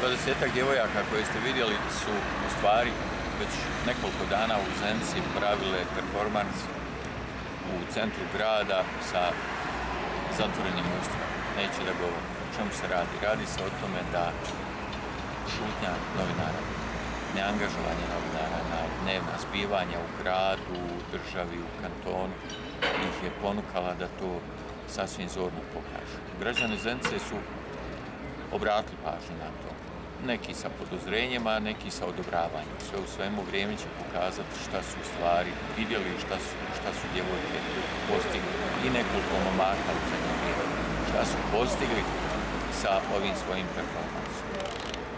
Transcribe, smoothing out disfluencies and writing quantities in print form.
20-ak djevojaka koje ste vidjeli su u stvari već nekoliko dana u Zenici pravile performans u centru grada sa zatvorenim ustima. Neće da govorim. O čemu se radi? Radi se o tome da šutnja novinara, neangažovanje novinara na dnevna zbivanja u gradu, u državi, u kantonu ih je ponukala da to sasvim zorno pokažu. Građani Zenice su obratili pažnju na to. Neki sa podozrenjima, neki sa odobravanjem. Sve u svemu vrijeme će pokazati šta su u stvari vidjeli, šta su djevojke postigli i nekoliko momaka u zadnje vrijeme. Šta su postigli sa ovim svojim performansima.